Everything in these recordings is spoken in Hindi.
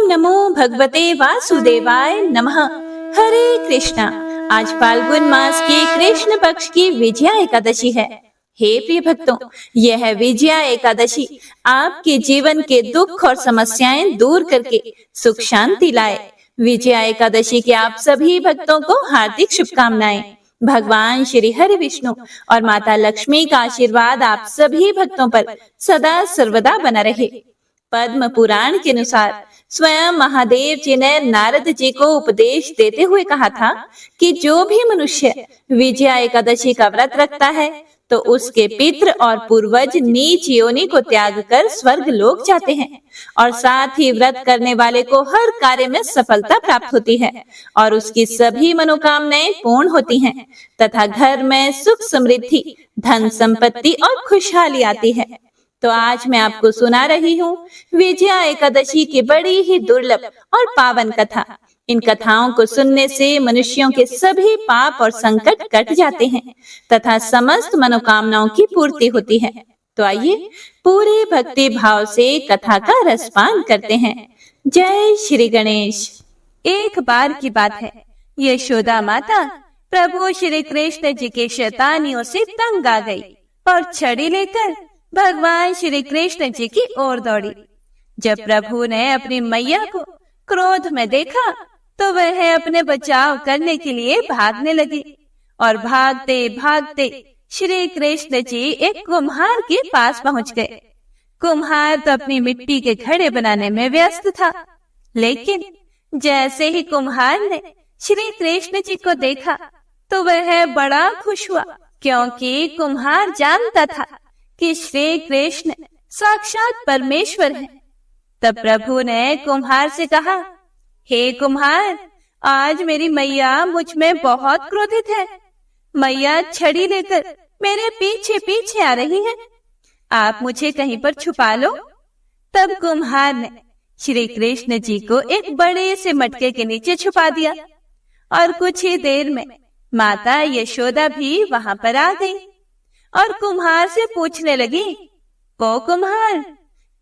नमो भगवते वासुदेवाय नमः। हरे कृष्णा। आज फाल्गुन मास के कृष्ण पक्ष की विजया एकादशी है। हे प्रिय भक्तों, यह विजया एकादशी आपके जीवन के दुख और समस्याएं दूर करके सुख शांति लाए। विजया एकादशी के आप सभी भक्तों को हार्दिक शुभकामनाएं। भगवान श्री हरि विष्णु और माता लक्ष्मी का आशीर्वाद आप सभी भक्तों पर सदा सर्वदा बना रहे। पद्म पुराण के अनुसार स्वयं महादेव जी ने नारद जी को उपदेश देते हुए कहा था कि जो भी मनुष्य विजया एकादशी का व्रत रखता है तो उसके पितृ और पूर्वज नीच योनि को त्याग कर स्वर्ग लोक जाते हैं और साथ ही व्रत करने वाले को हर कार्य में सफलता प्राप्त होती है और उसकी सभी मनोकामनाएं पूर्ण होती हैं तथा घर में सुख समृद्धि, धन संपत्ति और खुशहाली आती है। तो आज मैं आपको सुना रही हूँ विजया एकादशी की बड़ी ही दुर्लभ और पावन कथा। इन कथाओं को सुनने से मनुष्यों के सभी पाप और संकट कट जाते हैं तथा समस्त मनोकामनाओं की पूर्ति होती है। तो आइए पूरे भक्ति भाव से कथा का रसपान करते हैं। जय श्री गणेश। एक बार की बात है, यशोदा माता प्रभु श्री कृष्ण जी के शैतानियों से तंग आ गई और छड़ी लेकर भगवान श्री कृष्ण जी की ओर दौड़ी। जब प्रभु ने अपनी मैया को क्रोध में देखा तो वह अपने बचाव करने के लिए भागने लगी और भागते भागते श्री कृष्ण जी एक कुम्हार के पास पहुंच गए। कुम्हार तो अपनी मिट्टी के घड़े बनाने में व्यस्त था, लेकिन जैसे ही कुम्हार ने श्री कृष्ण जी को देखा तो वह बड़ा खुश हुआ, क्योंकि कुम्हार जानता था कि श्री कृष्ण साक्षात परमेश्वर है। तब प्रभु ने कुम्हार से कहा, हे कुम्हार, आज मेरी मैया मुझ में बहुत क्रोधित है। मैया छड़ी लेकर मेरे पीछे पीछे आ रही है, आप मुझे कहीं पर छुपा लो। तब कुम्हार ने श्री कृष्ण जी को एक बड़े से मटके के नीचे छुपा दिया और कुछ ही देर में माता यशोदा भी वहां पर आ गई और कुम्हार से पूछने लगी, ओ कुम्हार,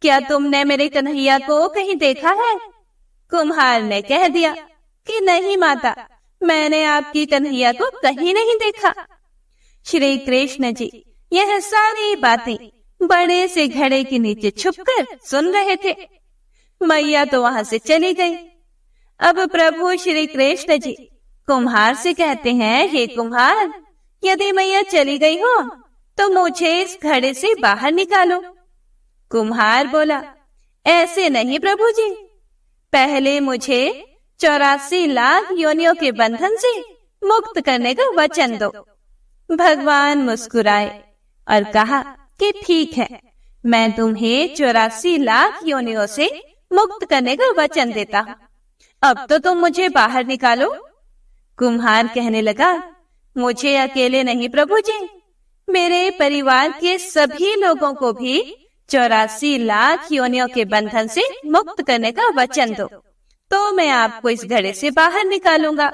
क्या तुमने मेरे कन्हैया को कहीं देखा है? कुम्हार ने कह दिया कि नहीं माता, मैंने आपकी कन्हैया को कहीं नहीं देखा। श्री कृष्ण जी यह सारी बातें बड़े से घड़े के नीचे छुपकर सुन रहे थे। मैया तो वहां से चली गई। अब प्रभु श्री कृष्ण जी कुम्हार से कहते हैं, हे कुम्हार, यदि मैया चली गई हो तो मुझे इस घड़े से बाहर निकालो। कुम्हार बोला, ऐसे नहीं प्रभु जी, पहले मुझे 84 लाख योनियों के बंधन से मुक्त करने का वचन दो। भगवान मुस्कुराए और कहा कि ठीक है, मैं तुम्हें 84 लाख योनियों से मुक्त करने का वचन देता हूँ। अब तो तुम मुझे बाहर निकालो। कुम्हार कहने लगा, मुझे अकेले नहीं प्रभु जी, मेरे परिवार के सभी लोगों को भी 84 लाख योनियों के बंधन से मुक्त करने का वचन दो, तो मैं आपको इस घड़े से बाहर निकालूंगा।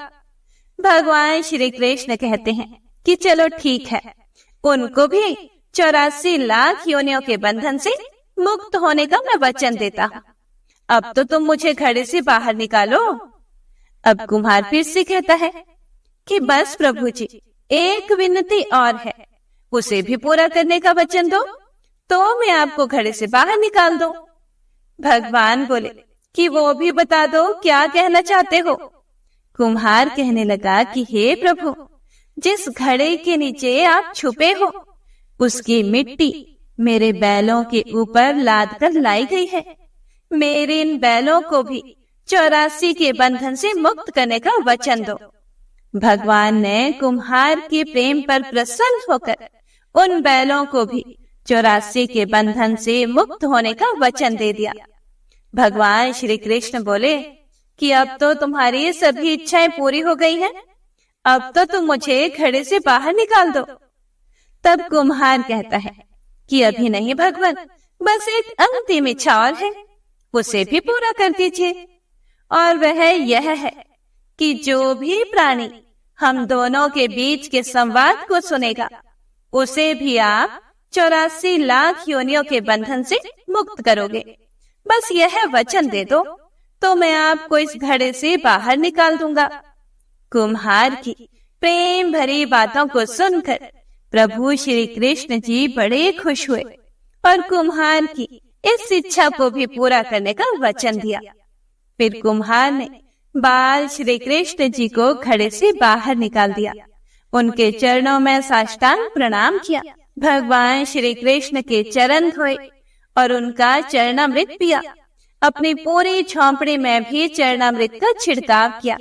भगवान श्री कृष्ण कहते हैं कि चलो ठीक है, उनको भी 84 लाख योनियों के बंधन से मुक्त होने का मैं वचन देता हूँ। अब तो तुम मुझे घड़े से बाहर निकालो। अब कुम्हार फिर से कहता है कि बस प्रभु जी, एक विनती और है, उसे भी पूरा करने का वचन दो तो मैं आपको घड़े से बाहर निकाल दूं। भगवान बोले कि वो भी बता दो, क्या कहना चाहते हो? कुम्हार कहने लगा कि हे प्रभु, जिस घड़े के नीचे आप छुपे हो उसकी मिट्टी मेरे बैलों के ऊपर लाद कर लाई गई है। मेरे इन बैलों को भी 84 के बंधन से मुक्त करने का वचन दो। भगवान ने कुम्हार के प्रेम पर प्रसन्न होकर उन बैलों को भी 84 के बंधन से मुक्त होने का वचन दे दिया। भगवान श्री कृष्ण बोले कि अब तो तुम्हारी सभी इच्छाएं पूरी हो गई हैं, अब तो तुम मुझे घड़े से बाहर निकाल दो। तब कुम्हार कहता है कि अभी नहीं भगवान, बस एक अंतिम इच्छा और है, उसे भी पूरा कर दीजिए। और वह यह है कि जो भी प्राणी हम दोनों के बीच के संवाद को सुनेगा उसे भी आप 84 लाख योनियों के बंधन से मुक्त करोगे। बस यह वचन दे दो तो मैं आपको इस घड़े से बाहर निकाल दूंगा। कुम्हार की प्रेम भरी बातों को सुनकर प्रभु श्री कृष्ण जी बड़े खुश हुए और कुम्हार की इस इच्छा को भी पूरा करने का वचन दिया। फिर कुम्हार ने बाल श्री कृष्ण जी को घड़े से बाहर निकाल दिया, उनके चरणों में साष्टांग प्रणाम किया, भगवान श्री कृष्ण के चरण धोए और उनका चरणामृत पिया। अपनी पूरी झोंपड़ी में भी चरणामृत का छिड़काव किया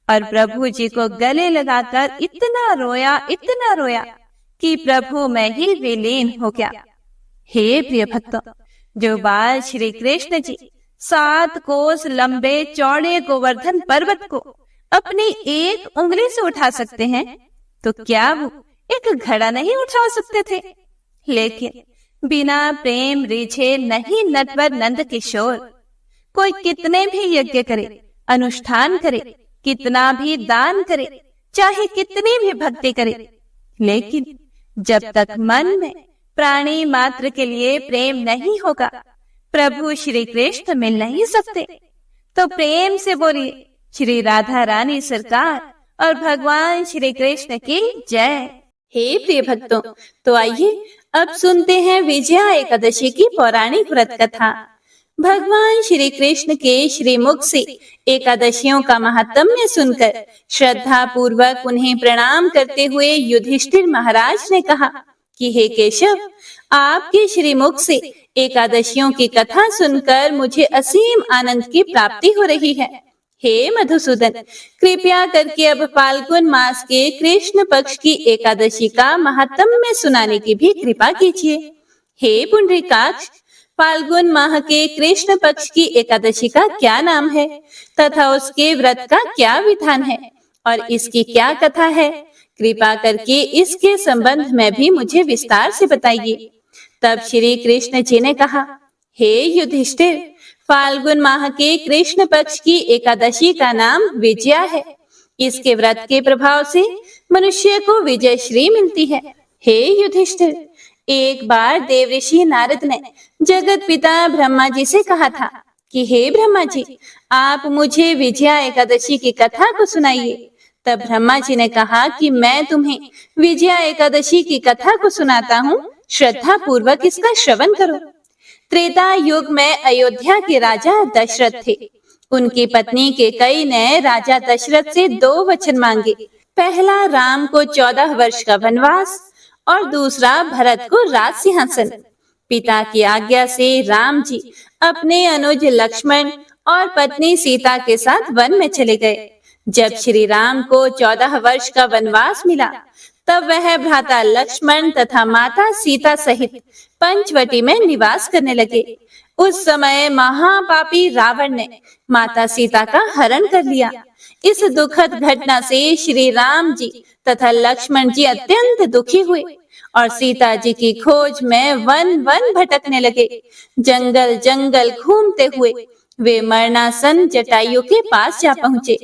और प्रभु जी को गले लगाकर इतना रोया कि प्रभु में ही विलीन हो गया। हे प्रिय भक्तों, जो बाल श्री कृष्ण जी 7 कोस लंबे चौड़े गोवर्धन पर्वत को अपनी एक उंगली से उठा सकते हैं, तो क्या वो एक घड़ा नहीं उठा सकते थे? लेकिन बिना प्रेम रिझे नहीं नटवर नंद किशोर। कोई कितने भी यज्ञ करे, अनुष्ठान करे, कितना भी दान करे, चाहे कितनी भी भक्ति करे, लेकिन जब तक मन में प्राणी मात्र के लिए प्रेम नहीं होगा, प्रभु श्री कृष्ण मिल नहीं सकते। तो प्रेम से बोलिए श्री राधा रानी सरकार और भगवान श्री कृष्ण की जय। हे प्रिय भक्तों, तो आइए अब सुनते हैं विजया एकादशी की पौराणिक व्रत कथा। भगवान श्री कृष्ण के श्रीमुख से एकादशियों का महात्म्य सुनकर श्रद्धा पूर्वक उन्हें प्रणाम करते हुए युधिष्ठिर महाराज ने कहा कि हे केशव, आपके श्रीमुख से एकादशियों की कथा सुनकर मुझे असीम आनंद की प्राप्ति हो रही है। हे मधुसूदन, कृपया करके अब फाल्गुन मास के कृष्ण पक्ष की एकादशी का महात्म्य सुनाने की भी कृपा कीजिए। हे पुंडरीकाक्ष, फाल्गुन माह के कृष्ण पक्ष की एकादशी का क्या नाम है तथा उसके व्रत का क्या विधान है और इसकी क्या कथा है? कृपा करके इसके संबंध में भी मुझे विस्तार से बताइए। तब श्री कृष्ण जी ने कहा, हे युधिष्ठिर, फाल्गुन माह के कृष्ण पक्ष की एकादशी का नाम विजया है। इसके व्रत के प्रभाव से मनुष्य को विजय श्री मिलती है। हे युधिष्ठिर, एक बार देवऋषि नारद ने जगत पिता ब्रह्मा जी से कहा था कि हे ब्रह्मा जी, आप मुझे विजया एकादशी की कथा को सुनाइए। तब ब्रह्मा जी ने कहा कि मैं तुम्हें विजया एकादशी की कथा को सुनाता हूँ, श्रद्धा पूर्वक इसका श्रवण करो। त्रेता युग में अयोध्या के राजा दशरथ थे। उनकी पत्नी कैकेयी ने राजा दशरथ से 2 वचन मांगे। पहला, राम को 14 वर्ष का वनवास और दूसरा, भरत को राज सिंहासन। पिता की आज्ञा से राम जी अपने अनुज लक्ष्मण और पत्नी सीता के साथ वन में चले गए। जब श्री राम को 14 वर्ष का वनवास मिला, तब वह भ्राता लक्ष्मण तथा माता सीता सहित पंचवटी में निवास करने लगे। उस समय महापापी रावण ने माता सीता का हरण कर लिया। इस दुखद घटना से श्री राम जी तथा लक्ष्मण जी अत्यंत दुखी हुए और सीता जी की खोज में वन वन भटकने लगे। जंगल जंगल घूमते हुए वे मरणासन जटायु के पास जा पहुंचे।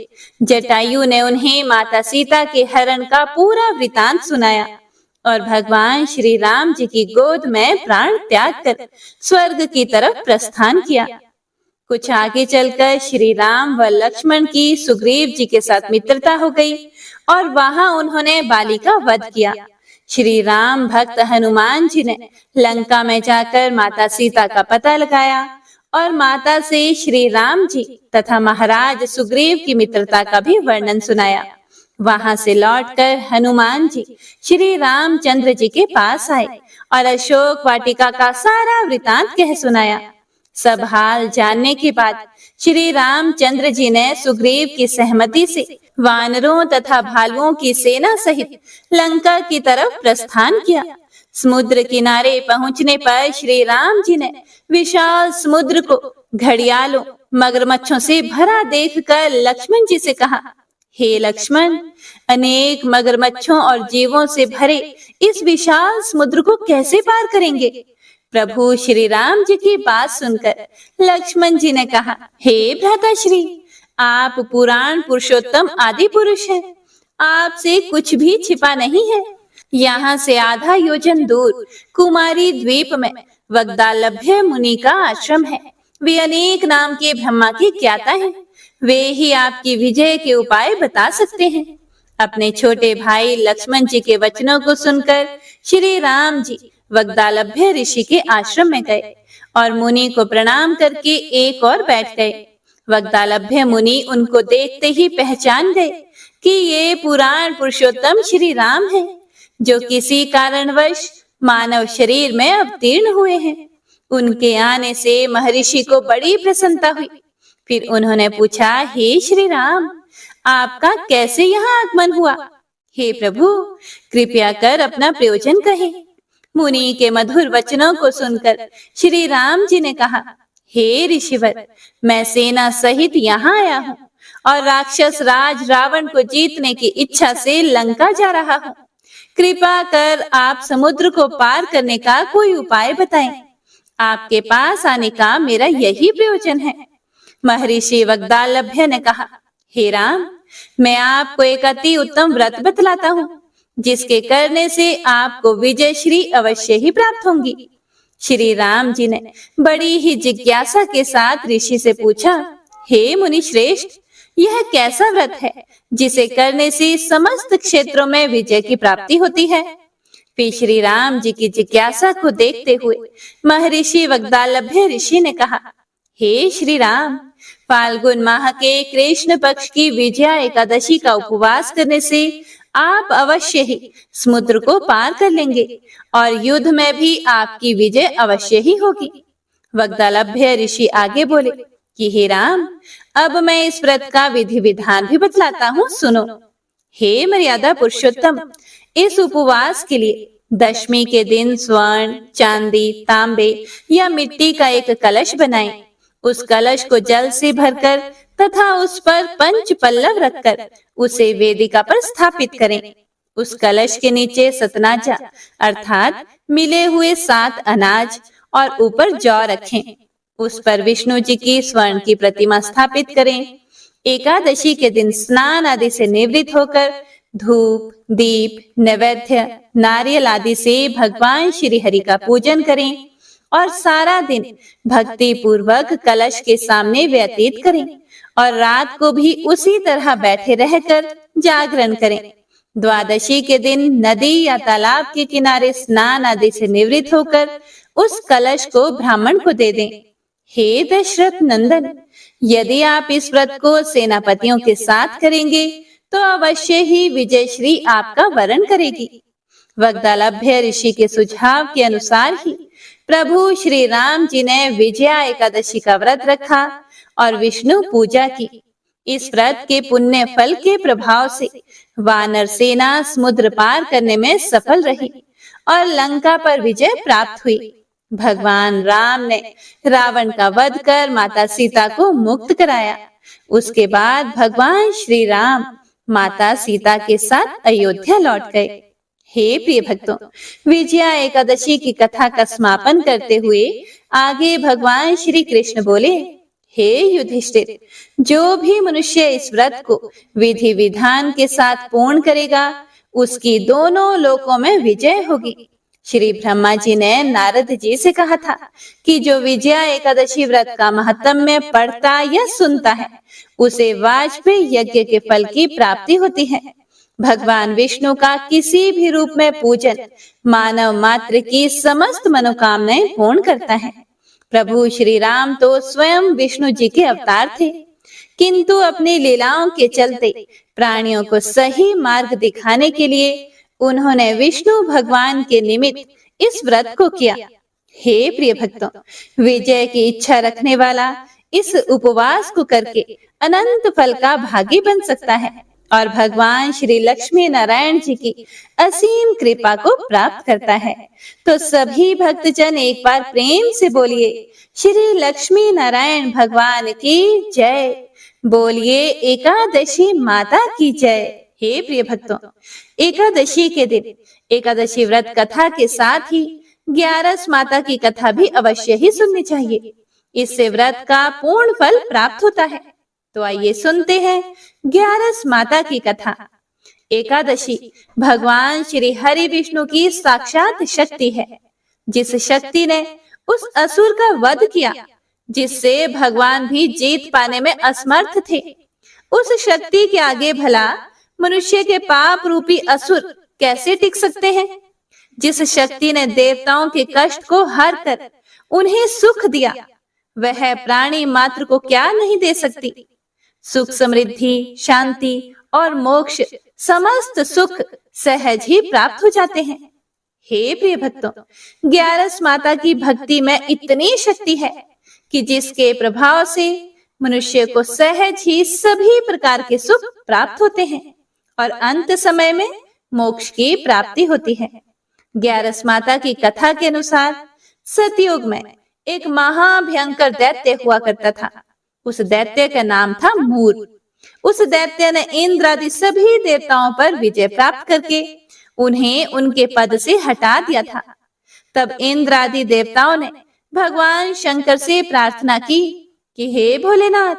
जटायु ने उन्हें माता सीता के हरण का पूरा वृतांत सुनाया और भगवान श्री राम जी की गोद में प्राण त्याग कर स्वर्ग की तरफ प्रस्थान किया। कुछ आगे चलकर श्री राम व लक्ष्मण की सुग्रीव जी के साथ मित्रता हो गई और वहां उन्होंने बाली का वध किया। श्री राम भक्त हनुमान जी ने लंका में जाकर माता सीता का पता लगाया और माता से श्री राम जी तथा महाराज सुग्रीव की मित्रता का भी वर्णन सुनाया। वहां से लौटकर हनुमान जी श्री रामचंद्र जी के पास आए और अशोक वाटिका का सारा वृतांत कह सुनाया। सब हाल जानने के बाद श्री रामचंद्र जी ने सुग्रीव की सहमति से वानरों तथा भालुओं की सेना सहित लंका की तरफ प्रस्थान किया। समुद्र किनारे पहुंचने पर श्री राम जी ने विशाल समुद्र को घड़ियालों मगरमच्छों से भरा देखकर लक्ष्मण जी से कहा, हे लक्ष्मण, अनेक मगरमच्छों और जीवों से भरे इस विशाल समुद्र को कैसे पार करेंगे? प्रभु श्री राम जी की बात सुनकर लक्ष्मण जी ने कहा, हे भ्राताश्री, आप पुराण पुरुषोत्तम आदि पुरुष हैं। आपसे कुछ भी छिपा नहीं है। यहाँ से आधा योजन दूर कुमारी द्वीप में वग्दालभ्य मुनि का आश्रम है। वे अनेक नाम के ब्रह्मा के ज्ञाता हैं। वे ही आपकी विजय के उपाय बता सकते हैं। अपने छोटे भाई लक्ष्मण जी के वचनों को सुनकर श्री राम जी वग्दालभ्य ऋषि के आश्रम में गए और मुनि को प्रणाम करके एक और बैठ गए। वग्दालभ्य मुनि उनको देखते ही पहचान गए कि ये पुराण पुरुषोत्तम श्री राम हैं, जो किसी कारणवश मानव शरीर में अवतीर्ण हुए हैं। उनके आने से महर्षि को बड़ी प्रसन्नता हुई। फिर उन्होंने पूछा, हे श्री राम, आपका कैसे यहाँ आगमन हुआ? हे प्रभु, कृपया कर अपना प्रयोजन कहें। मुनि के मधुर वचनों को सुनकर श्री राम जी ने कहा, हे ऋषिवर, मैं सेना सहित यहाँ आया हूँ और राक्षस राज रावण को जीतने की इच्छा से लंका जा रहा हूँ। कृपा कर आप समुद्र को पार करने का कोई उपाय बताएं। आपके पास आने का मेरा यही प्रयोजन है। महर्षि वग्दालभ्य ने कहा, हे राम, मैं आपको एक अति उत्तम व्रत बतलाता हूँ, जिसके करने से आपको विजय श्री अवश्य ही प्राप्त होंगी। श्री राम जी ने बड़ी ही जिज्ञासा के साथ ऋषि से पूछा, हे मुनि श्रेष्ठ, यह कैसा व्रत है जिसे करने से समस्त क्षेत्रों में विजय की प्राप्ति होती है? फिर श्री राम जी की जिज्ञासा को देखते हुए महर्षि वग्दालभ्य ऋषि ने कहा, हे श्री राम, फाल्गुन माह के कृष्ण पक्ष की विजया एकादशी का उपवास करने से आप अवश्य ही समुद्र को पार कर लेंगे और युद्ध में भी आपकी विजय अवश्य ही होगी। वग्दालभ्य ऋषि आगे बोले कि हे राम, अब मैं इस व्रत का विधि विधान भी बतलाता हूँ, सुनो। हे मर्यादा पुरुषोत्तम, इस उपवास के लिए दशमी के दिन स्वर्ण, चांदी, तांबे या मिट्टी का एक कलश बनाएं। उस कलश को जल से भरकर तथा उस पर पंच पल्लव रखकर उसे वेदिका पर स्थापित करें। उस कलश के नीचे सतनाजा अर्थात मिले हुए 7 अनाज और ऊपर जौ रखें। उस पर विष्णु जी की स्वर्ण की प्रतिमा स्थापित करें। एकादशी के दिन स्नान आदि से निवृत्त होकर धूप, दीप, नैवेद्य, नारियल आदि से भगवान श्री हरि का पूजन करें और सारा दिन भक्ति पूर्वक कलश के सामने व्यतीत करें और रात को भी उसी तरह बैठे रहकर जागरण करें। द्वादशी के दिन नदी या तालाब के किनारे स्नान आदि से निवृत्त होकर उस कलश को ब्राह्मण को दे दें। हे दशरथ नंदन, यदि आप इस व्रत को सेनापतियों के साथ करेंगे तो अवश्य ही विजय श्री आपका वरण करेगी। वग्दालभ्य ऋषि के सुझाव के अनुसार ही प्रभु श्री राम जी ने विजया एकादशी का व्रत रखा और विष्णु पूजा की। इस व्रत के पुण्य फल के प्रभाव से वानर सेना समुद्र पार करने में सफल रही और लंका पर विजय प्राप्त हुई। भगवान राम ने रावण का वध कर माता सीता को मुक्त कराया। उसके बाद भगवान श्री राम माता सीता के साथ अयोध्या लौट गए। हे प्रिय भक्तों, विजया एकादशी की कथा का समापन करते हुए आगे भगवान श्री कृष्ण बोले, हे युधिष्ठिर, जो भी मनुष्य इस व्रत को विधि विधान के साथ पूर्ण करेगा, उसकी दोनों लोकों में विजय होगी। श्री ब्रह्मा जी ने नारद जी से कहा था कि जो विजया एकादशी व्रत का महत्म्य पढ़ता या सुनता है, उसे वाजपेयी यज्ञ के फल की प्राप्ति होती है। भगवान विष्णु का किसी भी रूप में पूजन मानव मात्र की समस्त मनोकामनाएं पूर्ण करता है। प्रभु श्री राम तो स्वयं विष्णु जी के अवतार थे, किंतु अपनी लीलाओं के चलते प्राणियों को सही मार्ग दिखाने के लिए उन्होंने विष्णु भगवान के निमित्त इस व्रत को किया। हे प्रिय भक्तों, विजय की इच्छा रखने वाला इस उपवास को करके अनंत फल का भागी बन सकता है और भगवान श्री लक्ष्मी नारायण जी की असीम कृपा को प्राप्त करता है। तो सभी भक्तजन एक बार प्रेम से बोलिए, श्री लक्ष्मी नारायण भगवान की जय। बोलिए एकादशी माता की जय। हे प्रिय भक्तों, एकादशी के दिन एकादशी व्रत कथा के साथ ही 11 माता की कथा भी अवश्य ही सुननी चाहिए। इससे व्रत का पूर्ण फल प्राप्त होता है। तो आइए सुनते हैं 11 माता की कथा। एकादशी भगवान श्री हरि विष्णु की साक्षात शक्ति है, जिस शक्ति ने उस असुर का वध किया जिससे भगवान भी जीत पाने में असमर्थ थे। उस शक्ति के आगे भला मनुष्य के पाप रूपी असुर कैसे टिक सकते हैं? जिस शक्ति ने देवताओं के कष्ट को हर कर उन्हें सुख दिया, वह प्राणी मात्र को क्या नहीं दे सकती? सुख, समृद्धि, शांति और मोक्ष, समस्त सुख सहज ही प्राप्त हो जाते हैं। हे प्रिय भक्तों, 11 माता की भक्ति में इतनी शक्ति है कि जिसके प्रभाव से मनुष्य को सहज ही सभी प्रकार के सुख प्राप्त होते हैं और अंत समय में मोक्ष की प्राप्ति होती है। 11 माता की कथा के अनुसार सतयुग में एक महाभयंकर दैत्य हुआ करता था। उस दैत्य का नाम था मूर। उस दैत्य ने इंद्र आदि सभी देवताओं पर विजय प्राप्त करके उन्हें उनके पद से हटा दिया था। तब इंद्र आदि देवताओं ने भगवान शंकर से प्रार्थना की कि हे भोलेनाथ,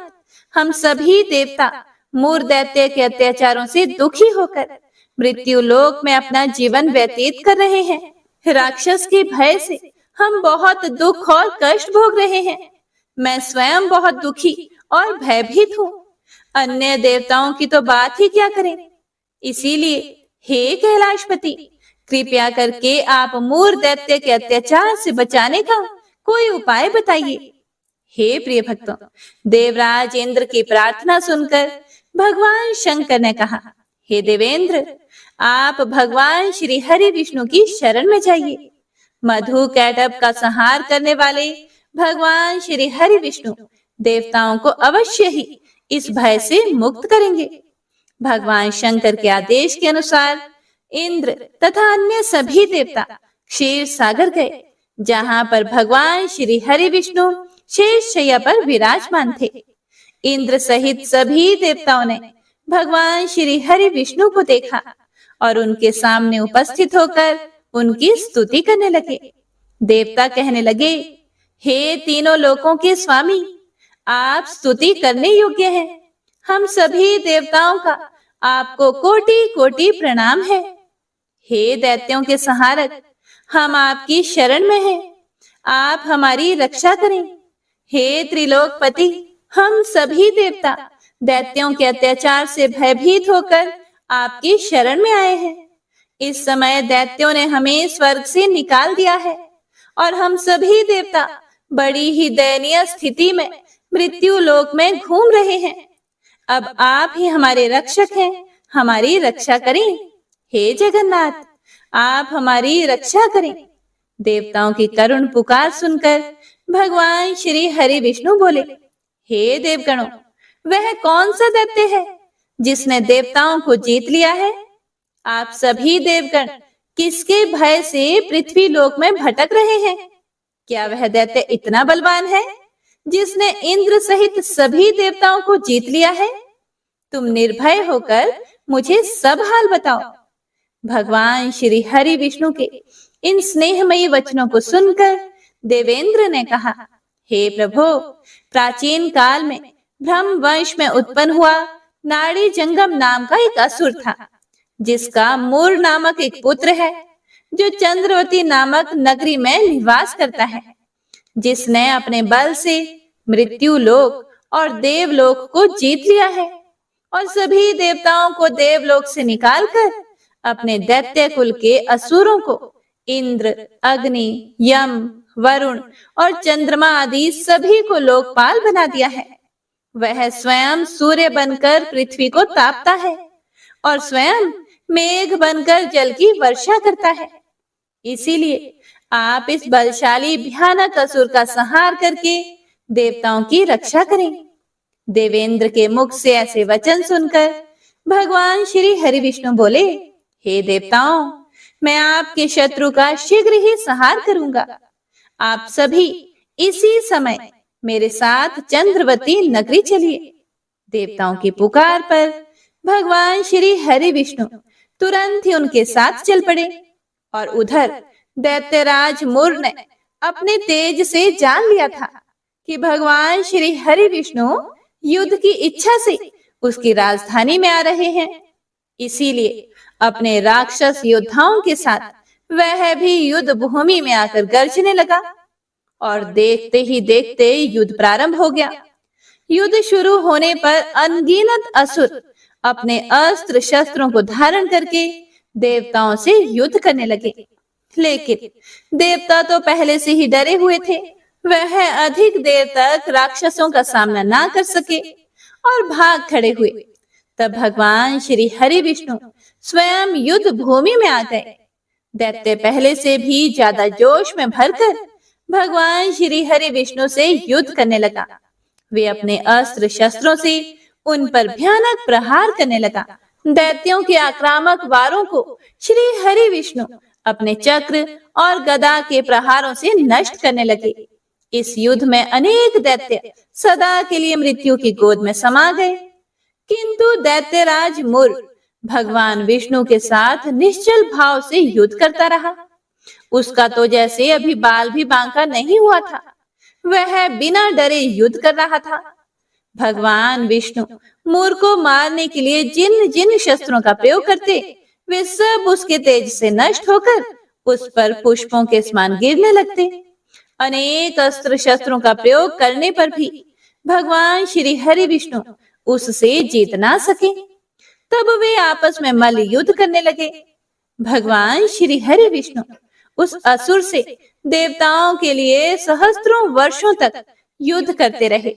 हम सभी देवता मूर दैत्य के अत्याचारों से दुखी होकर मृत्यु लोक में अपना जीवन व्यतीत कर रहे हैं। राक्षस के भय से हम बहुत दुख और कष्ट भोग रहे हैं। मैं स्वयं बहुत दुखी और भयभीत हूँ। अन्य देवताओं की तो बात ही क्या करें। इसीलिए हे कैलाशपति, कृपया करके आप मूर दैत्य के अत्याचार से बचाने का कोई उपाय बताइए। हे प्रिय भक्तों, देवराज इंद्र की प्रार्थना सुनकर भगवान शंकर ने कहा, हे देवेंद्र, आप भगवान श्री हरि विष्णु की शरण में जाइए। मधु कैटभ का संहार करने वाले भगवान श्री हरि विष्णु देवताओं को अवश्य ही इस भय से मुक्त करेंगे। भगवान शंकर के आदेश के अनुसार इंद्र तथा अन्य सभी देवता क्षीर सागर गए, जहां पर भगवान श्री हरि विष्णु शेष शैया पर विराजमान थे। इंद्र सहित सभी देवताओं ने भगवान श्री हरि विष्णु को देखा और उनके सामने उपस्थित होकर उनकी स्तुति करने लगे। देवता कहने लगे, हे तीनों लोकों के स्वामी, आप स्तुति करने योग्य हैं। हम सभी देवताओं का आपको कोटि कोटि प्रणाम है। हे दैत्यों के संहारक, हम आपकी शरण में हैं। आप हमारी रक्षा करें। हे त्रिलोकपति, हम सभी देवता दैत्यों के अत्याचार से भयभीत होकर आपकी शरण में आए हैं। इस समय दैत्यों ने हमें स्वर्ग से निकाल दिया है और हम सभी देवता बड़ी ही दयनीय स्थिति में मृत्यु लोक में घूम रहे हैं। अब आप ही हमारे रक्षक हैं, हमारी रक्षा करें। हे जगन्नाथ, आप हमारी रक्षा करें। देवताओं की करुण पुकार सुनकर भगवान श्री हरि विष्णु बोले, हे देवगणों, वह कौन सा दैत्य है जिसने देवताओं को जीत लिया है? आप सभी देवगण किसके भय से पृथ्वी लोक में भटक रहे हैं? क्या वह दैत्य इतना बलवान है जिसने इंद्र सहित सभी देवताओं को जीत लिया है? तुम निर्भय होकर मुझे सब हाल बताओ। भगवान श्री हरि विष्णु के इन स्नेहमयी वचनों को सुनकर देवेंद्र ने कहा, हे प्रभु, प्राचीन काल में ब्रह्म वंश में उत्पन्न हुआ नाड़ी जंगम नाम का एक असुर था, जिसका मूर नामक एक पुत्र है, जो चंद्रवती नामक नगरी में निवास करता है, जिसने अपने बल से मृत्यु लोक और देवलोक को जीत लिया है और सभी देवताओं को देवलोक से निकालकर अपने दैत्य कुल के असुरों को इंद्र, अग्नि, यम, वरुण और चंद्रमा आदि सभी को लोकपाल बना दिया है। वह स्वयं सूर्य बनकर पृथ्वी को तापता है और स्वयं मेघ बनकर जल की वर्षा करता है। इसीलिए आप इस बलशाली भयानक असुर का संहार करके देवताओं की रक्षा करें। देवेंद्र के मुख से ऐसे वचन सुनकर भगवान श्री हरि विष्णु बोले, हे देवताओं, मैं आपके शत्रु का शीघ्र ही संहार करूंगा। आप सभी इसी समय मेरे साथ चंद्रवती नगरी चलिए। देवताओं की पुकार पर भगवान श्री हरि विष्णु तुरंत ही उनके साथ चल पड़े और उधर दैत्यराज मूर ने अपने तेज से जान लिया था कि भगवान श्री हरि विष्णु युद्ध की इच्छा से उसकी राजधानी में आ रहे हैं। इसीलिए अपने राक्षस योद्धाओं के साथ वह भी युद्ध भूमि में आकर गरजने लगा और देखते ही देखते युद्ध प्रारंभ हो गया। युद्ध शुरू होने पर अनगिनत असुर अपने अस्त्र शस्त्रों को धारण करके देवताओं से युद्ध करने लगे। लेकिन देवता तो पहले से ही डरे हुए थे। वह अधिक देर तक राक्षसों का सामना ना कर सके और भाग खड़े हुए। तब भगवान श्री हरि विष्णु स्वयं युद्ध भूमि में आ गए। दैत्य पहले से भी ज्यादा जोश में भरकर भगवान श्री हरि विष्णु से युद्ध करने लगा। वे अपने अस्त्र शस्त्रों से उन पर भयानक प्रहार करने लगा। दैत्यों के आक्रामक वारों को श्री हरि विष्णु अपने चक्र और गदा के प्रहारों से नष्ट करने लगे। इस युद्ध में अनेक दैत्य सदा के लिए मृत्यु की गोद में समा गए। किंतु दैत्यराज मुर भगवान विष्णु के साथ निश्चल भाव से युद्ध करता रहा। उसका तो जैसे अभी बाल भी बांका नहीं हुआ था। वह बिना डरे युद्ध कर रहा था। भगवान विष्णु मुर को मारने के लिए जिन जिन शस्त्रों का प्रयोग करते, वे सब उसके तेज से नष्ट होकर उस पर पुष्पों के समान गिरने लगते। अनेक अस्त्र शस्त्रों का प्रयोग करने पर भी भगवान श्री हरि विष्णु उससे जीत ना सके। तब वे आपस में मल्ल युद्ध करने लगे। भगवान श्री हरि विष्णु उस असुर से देवताओं के लिए सहस्त्रों वर्षों तक युद्ध करते रहे,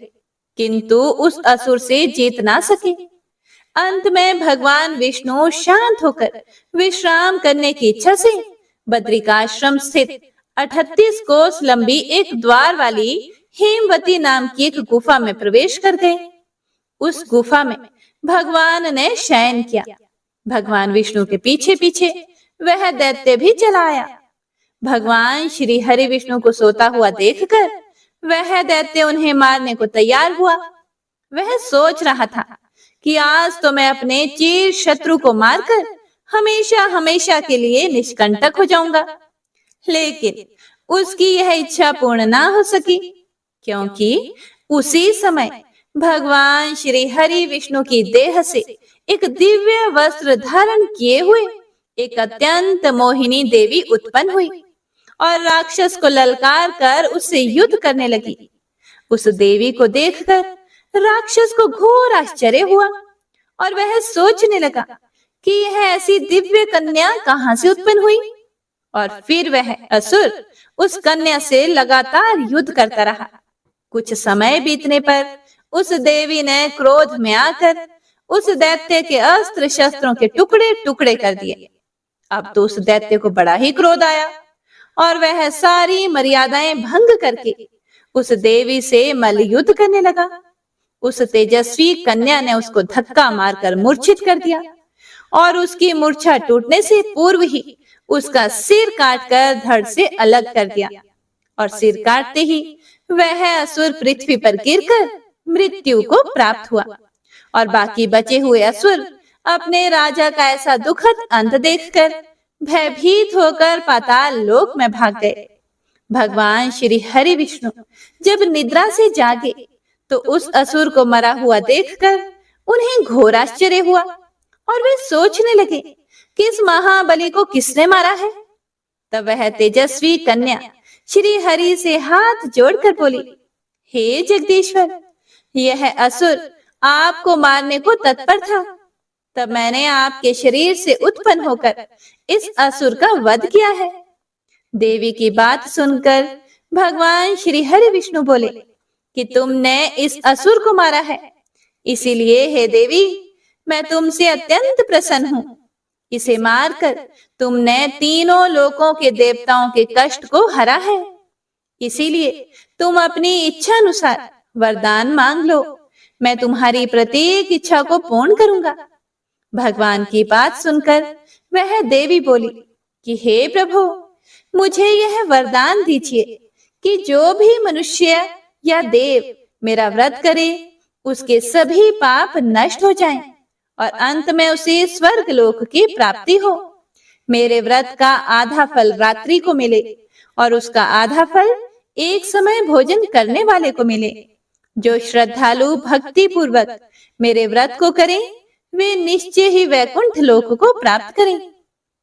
किंतु उस असुर से जीत ना सके। अंत में भगवान विष्णु शांत होकर विश्राम करने की इच्छा से बद्रिकाश्रम स्थित 38 कोस लंबी एक द्वार वाली हेमवती नाम की एक गुफा में प्रवेश कर गए। उस गुफा में भगवान ने शयन किया। भगवान विष्णु के पीछे पीछे वह दैत्य भी चला आया। भगवान श्री हरि विष्णु को सोता हुआ देखकर वह दैत्य उन्हें मारने को तैयार हुआ। वह सोच रहा था कि आज तो मैं अपने चिर शत्रु को मारकर हमेशा हमेशा के लिए निष्कंटक हो जाऊंगा। लेकिन उसकी यह इच्छा पूर्ण ना हो सकी, क्योंकि उसी समय भगवान श्री हरि विष्णु की देह से एक दिव्य वस्त्र धारण किए हुए एक अत्यंत मोहिनी देवी उत्पन्न हुई और राक्षस को ललकार कर उससे युद्ध करने लगी। उस देवी को देखकर राक्षस को घोर आश्चर्य हुआ और वह सोचने लगा कि यह ऐसी दिव्य कन्या कहां से उत्पन्न हुई। और फिर वह असुर उस कन्या से लगातार युद्ध करता रहा। कुछ समय बीतने पर उस देवी ने क्रोध में आकर उस दैत्य के अस्त्र शस्त्रों के टुकड़े टुकड़े कर दिए। अब तो उस दैत्य को बड़ा ही क्रोध आया और वह सारी मर्यादाएं भंग करके उस देवी से मल्ल युद्ध करने लगा। उस तेजस्वी कन्या ने उसको धक्का मारकर मूर्छित कर दिया और उसकी मूर्छा टूटने से पूर्व ही उसका सिर काटकर धड़ से अलग कर दिया। और सिर काटते ही वह असुर पृथ्वी पर गिरकर मृत्यु को प्राप्त हुआ और बाकी बचे हुए असुर अपने राजा का ऐसा दुखद अंत देखकर भयभीत होकर पाताल लोक में भाग गए। भगवान श्री हरि विष्णु जब निद्रा से जागे तो उस असुर को मरा हुआ देखकर उन्हें घोर आश्चर्य हुआ और वे सोचने लगे कि इस महाबली को किसने मारा है। तब वह तेजस्वी कन्या श्री हरि से हाथ जोड़कर बोली, हे जगदीश्वर, यह असुर आपको मारने को तत्पर था। तब मैंने आपके शरीर से उत्पन्न होकर इस असुर का वध किया है। देवी की बात सुनकर भगवान श्री हरि विष्णु बोले कि तुमने इस असुर को मारा है, इसीलिए हे देवी, मैं तुमसे अत्यंत प्रसन्न हूँ। इसे मारकर तुमने तीनों लोकों के देवताओं के कष्ट को हरा है, इसीलिए तुम अपनी इच्छा अनुसार वरदान मांग लो। मैं तुम्हारी प्रत्येक इच्छा को पूर्ण करूंगा। भगवान की बात सुनकर वह देवी बोली कि हे प्रभु, मुझे यह वरदान दीजिए कि जो भी मनुष्य या देव मेरा व्रत करे उसके सभी पाप नष्ट हो जाएं और अंत में उसे स्वर्ग लोक की प्राप्ति हो। मेरे व्रत का आधा फल रात्रि को मिले और उसका आधा फल एक समय भोजन करने वाले को मिले। जो श्रद्धालु भक्ति पूर्वक मेरे व्रत को करें वे निश्चय ही वैकुंठ लोक को प्राप्त करें।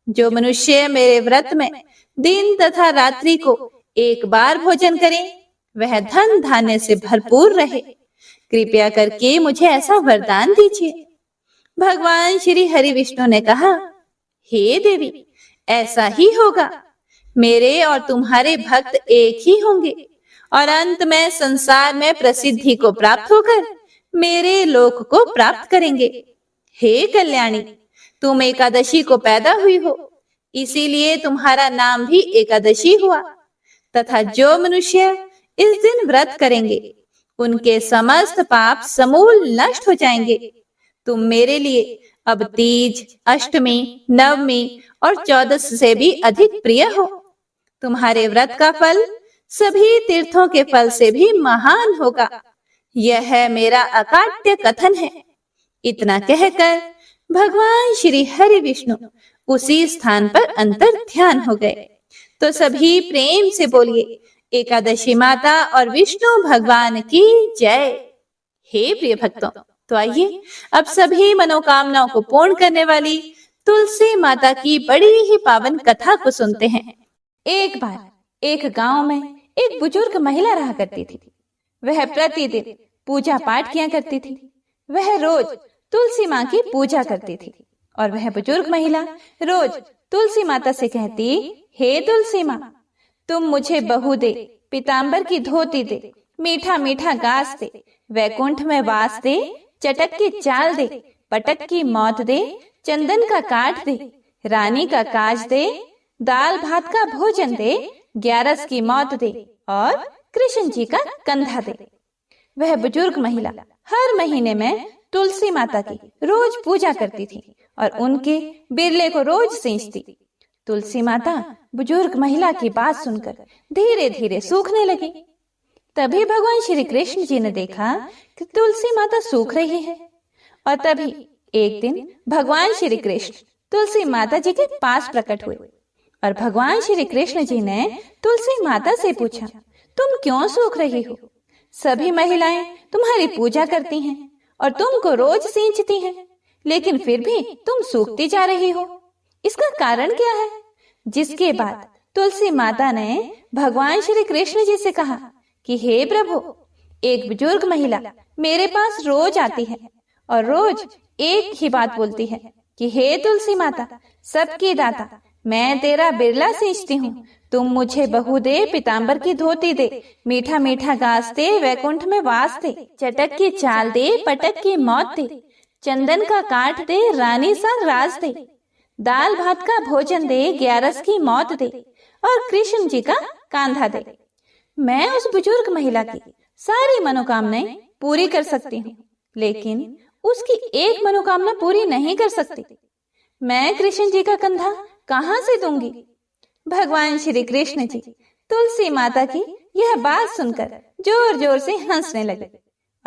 जो मनुष्य मेरे व्रत में दिन तथा रात्रि को एक बार भोजन करें, वह धन धान्य से भरपूर रहे। कृपया करके मुझे ऐसा वरदान दीजिए। भगवान श्री हरि विष्णु ने कहा, हे देवी, ऐसा ही होगा। मेरे और तुम्हारे भक्त एक ही होंगे और अंत में संसार में प्रसिद्धि को प्राप्त होकर मेरे लोक को प्राप्त करेंगे। हे कल्याणी, तुम एकादशी को पैदा हुई हो, इसीलिए तुम्हारा नाम भी एकादशी हुआ। तथा जो मनुष्य इस दिन व्रत करेंगे, उनके समस्त पाप समूल नष्ट हो जाएंगे। तुम मेरे लिए अब तीज, अष्टमी, नवमी और 14 से भी अधिक प्रिय हो। तुम्हारे व्रत का फल सभी तीर्थों के फल से भी महान होगा। यह मेरा अकाट्य कथन है। इतना कहकर भगवान श्री हरि विष्णु उसी स्थान पर अंतर ध्यान हो गए। तो सभी प्रेम से बोलिए, एकादशी माता और विष्णु भगवान की जय। हे प्रिय भक्तों, तो आइए अब सभी मनोकामनाओं को पूर्ण करने वाली तुलसी माता की बड़ी ही पावन कथा को सुनते हैं। एक बार एक गांव में एक बुजुर्ग महिला रहा करती थी। वह प्रतिदिन पूजा पाठ किया करती थी। वह रोज तुलसी माँ की पूजा करती थी और वह बुजुर्ग महिला रोज तुलसी माता से कहती, हे तुलसी माँ, तुम मुझे बहू दे, पीताम्बर की धोती दे, मीठा मीठा घास दे, वैकुंठ में वास दे, चटक की चाल दे, पटक की मौत दे, चंदन का काठ दे, रानी का काज दे, दाल भात का भोजन दे, 11 की मौत दे और कृष्ण जी का कंधा दे। वह बुजुर्ग महिला हर महीने में तुलसी माता की रोज पूजा करती थी और उनके बिरले को रोज सींचती। तुलसी माता बुजुर्ग महिला की बात सुनकर धीरे धीरे सूखने लगी। तभी भगवान श्री कृष्ण जी ने देखा कि तुलसी माता सूख रही है और तभी एक दिन भगवान श्री कृष्ण तुलसी माता जी के पास प्रकट हुए और भगवान श्री कृष्ण जी ने तुलसी माता से पूछा, तुम क्यों सूख रही हो? सभी महिलाएं तुम्हारी पूजा करती हैं और तुमको रोज सींचती हैं, लेकिन फिर भी तुम सूखती जा रही हो। इसका कारण क्या है? जिसके बाद तुलसी माता ने भगवान श्री कृष्ण जी से कहा कि हे प्रभु, एक बुजुर्ग महिला मेरे पास रोज आती है और रोज एक ही बात बोलती है कि हे तुलसी माता, सबकी दाता, मैं तेरा बिरला सींचती हूँ, तुम मुझे बहू दे, पीताम्बर की धोती दे, मीठा मीठा घास दे, वैकुंठ में वास दे, चटक की चाल दे, पटक की मौत दे, चंदन का काठ दे, रानी सा राज दे, दाल भात का भोजन दे, 11 की मौत दे और कृष्ण जी का कांधा दे। मैं उस बुजुर्ग महिला की सारी मनोकामनाएं पूरी कर सकती हूँ, लेकिन उसकी एक मनोकामना पूरी नहीं कर सकती। मैं कृष्ण जी का कंधा कहाँ से दूंगी? भगवान श्री कृष्ण जी तुलसी माता की यह बात सुनकर जोर जोर से हंसने लगे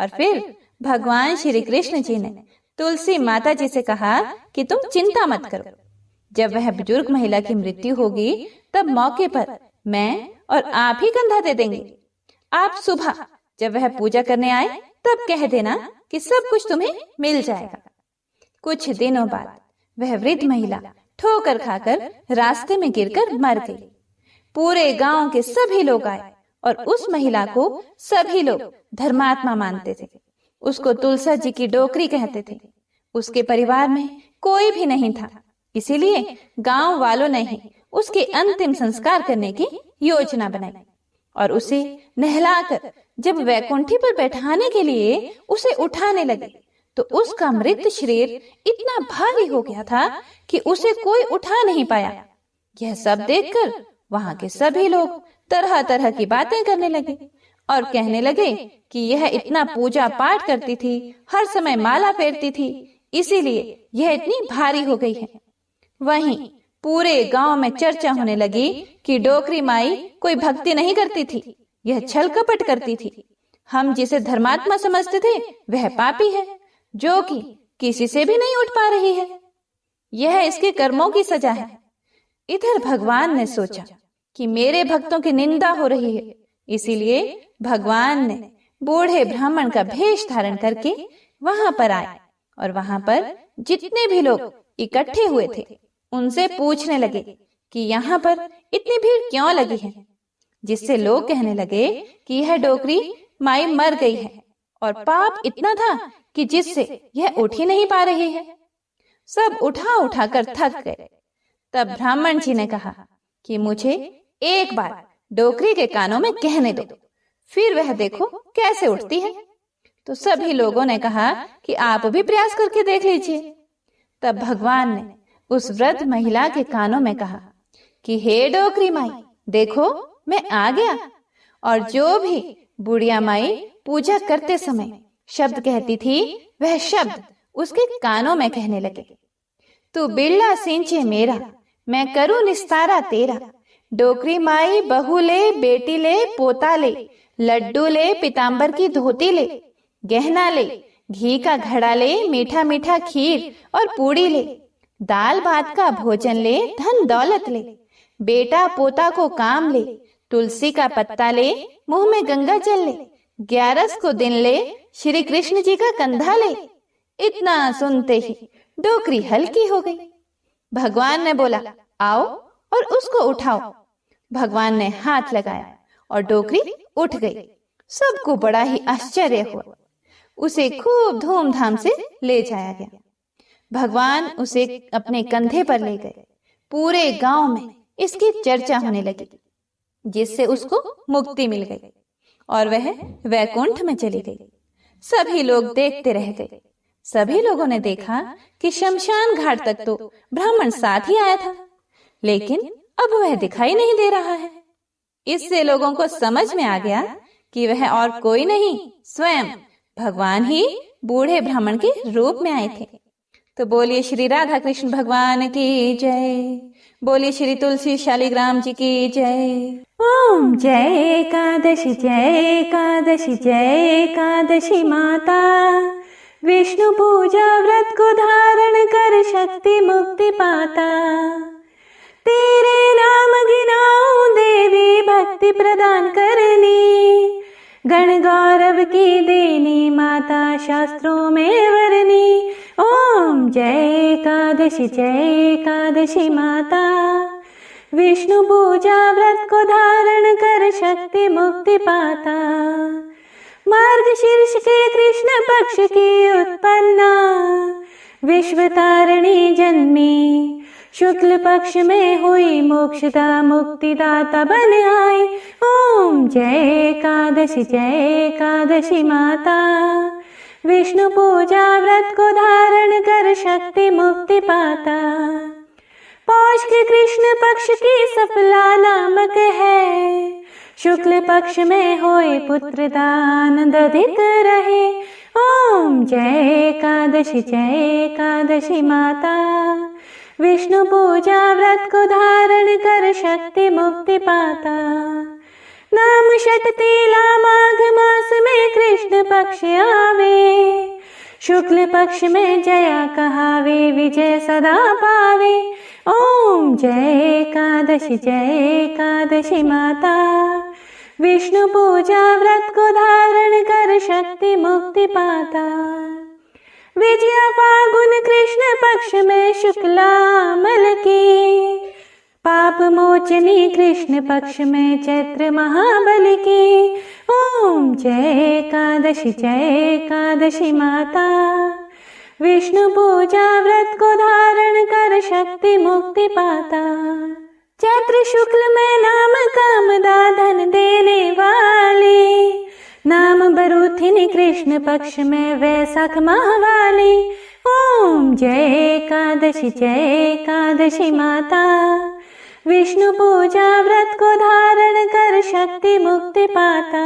और फिर भगवान श्री कृष्ण जी ने तुलसी माता जी से कहा कि तुम चिंता मत करो। जब वह बुजुर्ग महिला की मृत्यु होगी, तब मौके पर मैं और आप ही कंधा दे देंगे। आप सुबह जब वह पूजा करने आए, तब कह देना कि सब कुछ तुम्हें मिल जाएगा। कुछ दिनों बाद वह वृद्ध महिला ठोकर खाकर रास्ते में गिरकर मर गई। पूरे गांव के सभी लोग आए और उस महिला को सभी लोग धर्मात्मा मानते थे। उसको तुलसा जी की डोकरी कहते थे। उसके परिवार में कोई भी नहीं था, इसीलिए गांव वालों ने ही उसके अंतिम संस्कार करने की योजना बनाई और उसे नहलाकर जब वैकुंठी पर बैठाने के लिए उसे उठाने लगे, तो उसका मृत शरीर इतना भारी हो गया था कि उसे कोई उठा नहीं पाया। यह सब देखकर वहां के सभी लोग तरह तरह की बातें करने लगे और कहने लगे कि यह इतना पूजा पाठ करती थी, हर समय माला फेरती थी, इसीलिए यह इतनी भारी हो गई है। वहीं पूरे गांव में चर्चा होने लगी कि डोकरी माई कोई भक्ति नहीं करती थी, यह छल कपट करती थी। हम जिसे धर्मात्मा समझते थे, वह पापी है जो कि किसी से भी नहीं उठ पा रही है। यह इसके कर्मों की सजा है। इधर भगवान ने सोचा कि मेरे भक्तों की निंदा हो रही है, इसीलिए भगवान ने बूढ़े ब्राह्मण का भेष धारण करके वहां पर आए और वहां पर जितने भी लोग इकट्ठे हुए थे, उनसे पूछने लगे कि यहाँ पर इतनी भीड़ क्यों लगी है। जिससे लोग कहने लगे कि यह डोकरी माई मर गई है और पाप इतना था कि जिससे यह उठ ही नहीं पा रही है। सब उठा उठा कर थक गए। तब ब्राह्मण जी ने कहा कि मुझे एक बार डोकरी के कानों में कहने दो, फिर वह देखो कैसे उठती है। तो सभी लोगों ने कहा कि आप भी प्रयास करके देख लीजिए। तब भगवान ने उस वृद्ध महिला के कानों में कहा कि हे डोकरी माई, देखो मैं आ गया। और जो भी बुढ़िया माई पूजा करते समय शब्द कहती थी, वह शब्द उसके कानों में कहने लगे, तू बिरला सिंचे मेरा, मैं करूं निस्तारा तेरा। डोकरी माई बहू ले, बेटी ले, पोता ले, लड्डू ले, पीताम्बर की धोती ले, गहना ले, घी का घड़ा ले, मीठा मीठा खीर और पूड़ी ले, दाल भात का भोजन ले, धन दौलत ले, बेटा पोता को काम ले, तुलसी का पत्ता ले, मुंह में गंगा जल ले, 11 को दिन ले, श्री कृष्ण जी का कंधा ले। इतना सुनते ही डोकरी हल्की हो गई। भगवान ने बोला, आओ और उसको उठाओ। भगवान ने हाथ लगाया और डोकरी उठ गई। सबको बड़ा ही आश्चर्य हुआ। उसे खूब धूमधाम से ले जाया गया। भगवान उसे अपने कंधे पर ले गए। पूरे गांव में इसकी चर्चा होने लगी, जिससे उसको मुक्ति मिल गई और वह वैकुंठ में चली गई। सभी लोग देखते रह गए। सभी लोगों ने देखा कि शमशान घाट तक तो ब्राह्मण साथ ही आया था, लेकिन अब वह दिखाई नहीं दे रहा है। इससे लोगों को समझ में आ गया कि वह और कोई नहीं, स्वयं भगवान ही बूढ़े ब्राह्मण के रूप में आए थे। तो बोलिए श्री राधा कृष्ण भगवान की जय। बोलिए श्री तुलसी शालिग्राम जी की जय। ओम जय एकादशी, जय एकादशी, जय एकादशी माता। विष्णु पूजा व्रत को धारण कर शक्ति मुक्ति पाता। तेरे नाम गिनाऊं देवी, भक्ति प्रदान करनी। गण गौरव की देनी माता, शास्त्रों में वरनी। ओम जय एकादशी, जय एकादशी माता। विष्णु पूजा व्रत को धारण कर शक्ति मुक्ति पाता। मार्गशीर्ष के कृष्ण पक्ष की उत्पन्ना, विश्व तारिणी जन्मी। शुक्ल पक्ष में हुई मोक्षदा, मुक्तिदाता बन आई। ओम जय एकादशी, जय एकादशी माता। विष्णु पूजा व्रत को धारण कर शक्ति मुक्ति पाता। पौष के कृष्ण पक्ष की सफला नामक है। शुक्ल पक्ष में होए पुत्र दान, अधिक रहे। ओम जय एकादशी, जय एकादशी माता। विष्णु पूजा व्रत को धारण कर शक्ति मुक्ति पाता। नाम षटतिला माघ मास में कृष्ण पक्ष आवे। शुक्ल पक्ष में जया कहावे, विजय सदा पावे। ओम जय एकादशी, जय एकादशी माता। विष्णु पूजा व्रत को धारण कर शक्ति मुक्ति पाता। विजया फागुन कृष्ण पक्ष में शुक्लामल की। पाप मोचनी कृष्ण पक्ष में चैत्र महाबल की। ओम जय एकादशी, जय एकादशी माता। विष्णु पूजा व्रत को धारण कर शक्ति मुक्ति पाता। चैत्र शुक्ल में नाम कामदा, धन देने वाली। नाम बरूथिनी कृष्ण पक्ष में वैशाख माहवाली। ओम जय एकादशी, जय एकादशी माता। विष्णु पूजा व्रत को धारण कर शक्ति मुक्ति पाता।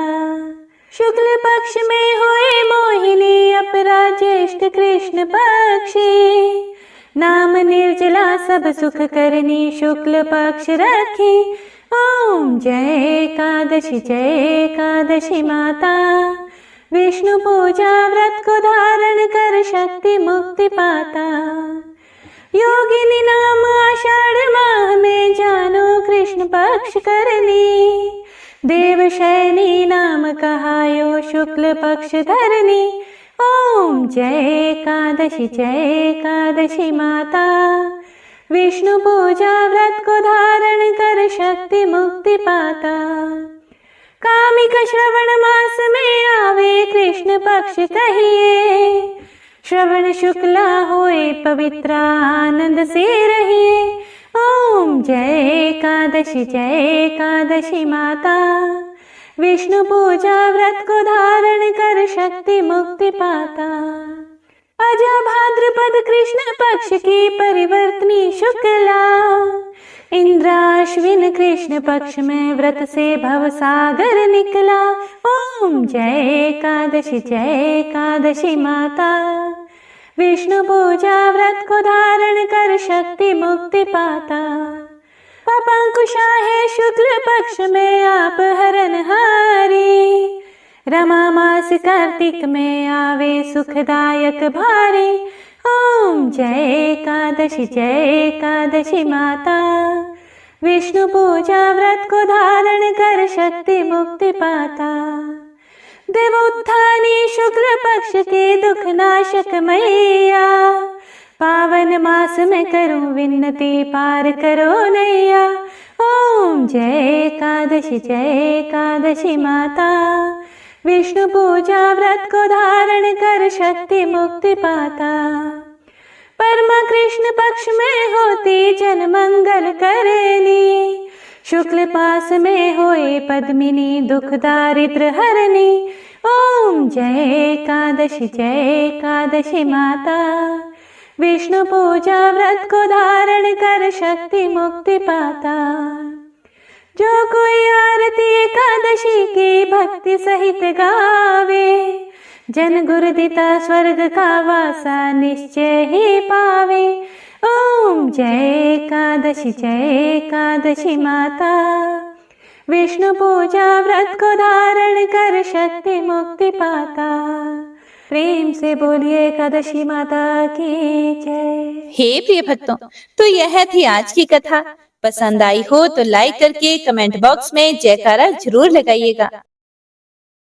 शुक्ल पक्ष में हुए मोहिनी, अपरा ज्येष्ठ कृष्ण पक्षी। नाम निर्जला सब सुख करनी, शुक्ल पक्ष रखी। ओम जय एकादशी, जय एकादशी माता। विष्णु पूजा व्रत को धारण कर शक्ति मुक्ति पाता। योगिनी नाम आषाढ़ माह में जानो कृष्ण पक्ष करनी। देवशयनी नाम कहायो, शुक्ल पक्ष धरनी। ओम जय एकादशी, जय एकादशी माता। विष्णु पूजा व्रत को धारण कर शक्ति मुक्ति पाता। कामिक श्रवण मास में आवे कृष्ण पक्ष कहिए, श्रवण शुक्ला होए पवित्र आनंद से रहिए। ओम जय एकादशी माता, विष्णु पूजा व्रत को धारण कर शक्ति मुक्ति पाता। अजा भाद्रपद कृष्ण पक्ष की परिवर्तनी शुक्ला, इंद्राश्विन कृष्ण पक्ष में व्रत से भव सागर निकला। ओम जय एकादशी माता, विष्णु पूजा व्रत को धारण कर शक्ति मुक्ति पाता। पापांकुशा है शुक्ल पक्ष में आप हरनहारी, रमा मास कार्तिक में आवे सुखदायक भारी। ओम जय एकादशी माता, विष्णु पूजा व्रत को धारण कर शक्ति मुक्ति पाता। देवोत्थानी शुक्ल पक्ष के दुख नाशक मैया, पावन मास में करूं विनती पार करो नैया। ओम जय एकादशी माता, विष्णु पूजा व्रत को धारण कर शक्ति मुक्ति पाता। परमा कृष्ण पक्ष में होती जन मंगल करेनी, शुक्ल पास में होए पद्मिनी दुख दारिद्र हरनी। ओम जय एकादशी माता, विष्णु पूजा व्रत को धारण कर शक्ति मुक्ति पाता। जो कोई आरती एकादशी की भक्ति सहित गावे, जन गुरुदिता स्वर्ग का वासा निश्चय ही पावे। ओम जय एकादशी माता, विष्णु पूजा व्रत को धारण कर शक्ति मुक्ति पाता। प्रेम से बोलिए एकादशी माता की जय। हे प्रिय भक्तों, तो यह थी आज की कथा। पसंद आई हो तो लाइक करके कमेंट बॉक्स में जयकारा जरूर लगाइएगा।